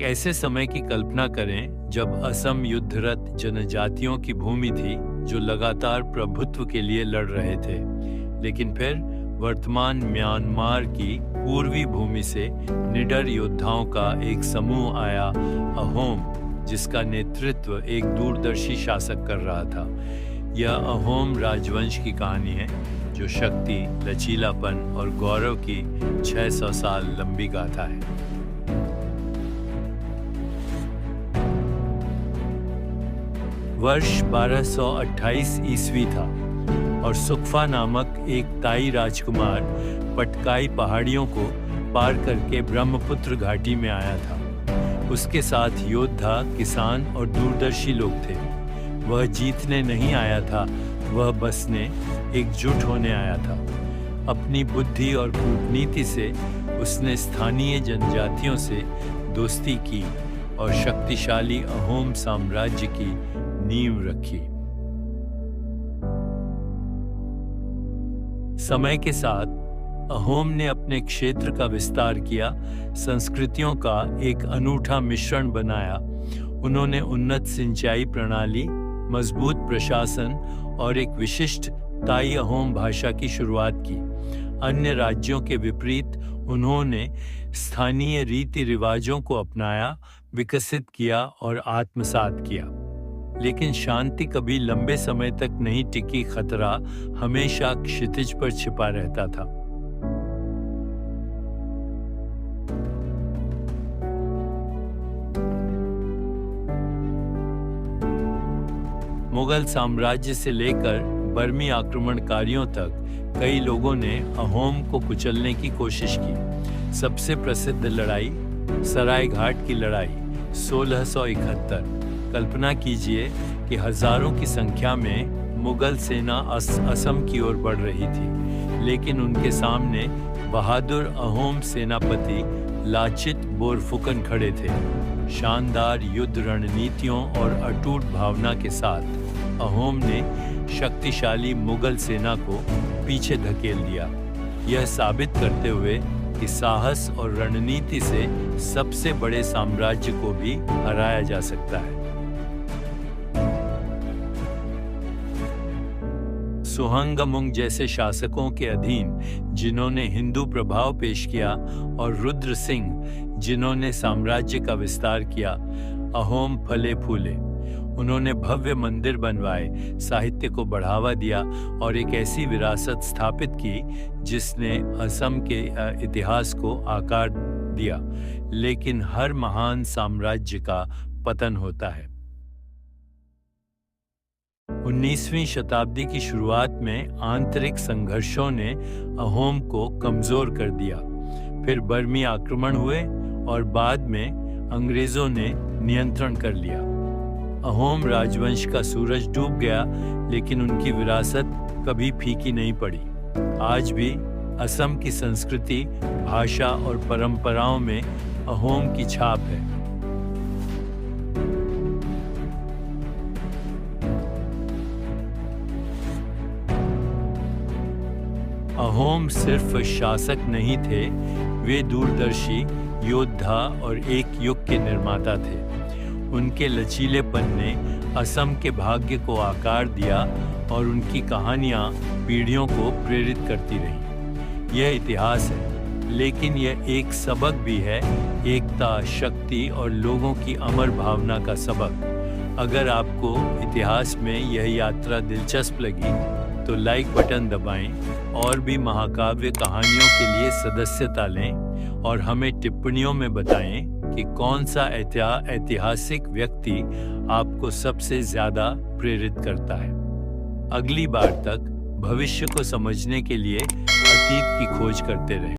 एक ऐसे समय की कल्पना करें जब असम युद्धरत जनजातियों की भूमि थी जो लगातार प्रभुत्व के लिए लड़ रहे थे। लेकिन फिर वर्तमान म्यांमार की पूर्वी भूमि से निडर योद्धाओं का एक समूह आया, अहोम, जिसका नेतृत्व एक दूरदर्शी शासक कर रहा था। यह अहोम राजवंश की कहानी है जो शक्ति, लचीलापन और गौरव की 600 साल लंबी गाथा है। वर्ष 1228 ईस्वी था और सुकफा नामक एक ताई राजकुमार पटकाई पहाड़ियों को पार करके ब्रह्मपुत्र घाटी में आया था। उसके साथ योद्धा, किसान और दूरदर्शी लोग थे। वह जीतने नहीं आया था, वह बसने, एकजुट होने आया था। अपनी बुद्धि और कूटनीति से उसने स्थानीय जनजातियों से दोस्ती की और शक्तिशाली अहोम साम्राज्य की नींव रखी। समय के साथ अहोम ने अपने क्षेत्र का विस्तार किया, संस्कृतियों का एक अनूठा मिश्रण बनाया। उन्होंने उन्नत सिंचाई प्रणाली, मजबूत प्रशासन और एक विशिष्ट ताई अहोम भाषा की शुरुआत की। अन्य राज्यों के विपरीत उन्होंने स्थानीय रीति रिवाजों को अपनाया, विकसित किया और आत्मसात किया। लेकिन शांति कभी लंबे समय तक नहीं टिकी, खतरा हमेशा क्षितिज पर छिपा रहता था। मुगल साम्राज्य से लेकर बर्मी आक्रमणकारियों तक कई लोगों ने अहोम को कुचलने की कोशिश की। सबसे प्रसिद्ध लड़ाई सरायघाट की लड़ाई 1671। कल्पना कीजिए कि हजारों की संख्या में मुगल सेना असम की ओर बढ़ रही थी, लेकिन उनके सामने बहादुर अहोम सेनापति लाचित बोरफुकन खड़े थे। शानदार युद्ध रणनीतियों और अटूट भावना के साथ अहोम ने शक्तिशाली मुगल सेना को पीछे धकेल दिया, यह साबित करते हुए कि साहस और रणनीति से सबसे बड़े साम्राज्य को भी हराया जा सकता है। सुहंगमुंग जैसे शासकों के अधीन, जिन्होंने हिंदू प्रभाव पेश किया, और रुद्र सिंह, जिन्होंने साम्राज्य का विस्तार किया, अहोम फले फूले। उन्होंने भव्य मंदिर बनवाए, साहित्य को बढ़ावा दिया और एक ऐसी विरासत स्थापित की जिसने असम के इतिहास को आकार दिया। लेकिन हर महान साम्राज्य का पतन होता है। 19वीं शताब्दी की शुरुआत में आंतरिक संघर्षों ने अहोम को कमजोर कर दिया। फिर बर्मी आक्रमण हुए और बाद में अंग्रेजों ने नियंत्रण कर लिया। अहोम राजवंश का सूरज डूब गया, लेकिन उनकी विरासत कभी फीकी नहीं पड़ी। आज भी असम की संस्कृति, भाषा और परंपराओं में अहोम की छाप है। अहोम सिर्फ शासक नहीं थे, वे दूरदर्शी, योद्धा और एक युग के निर्माता थे। उनके लचीलेपन ने असम के भाग्य को आकार दिया और उनकी कहानियां पीढ़ियों को प्रेरित करती रहीं। यह इतिहास है, लेकिन यह एक सबक भी है, एकता, शक्ति और लोगों की अमर भावना का सबक। अगर आपको इतिहास में यह यात्रा दिलचस्प लगी तो लाइक बटन दबाएं और भी महाकाव्य कहानियों के लिए सदस्यता लें और हमें टिप्पणियों में बताएं कि कौन सा ऐतिहासिक व्यक्ति आपको सबसे ज्यादा प्रेरित करता है। अगली बार तक भविष्य को समझने के लिए अतीत की खोज करते रहें।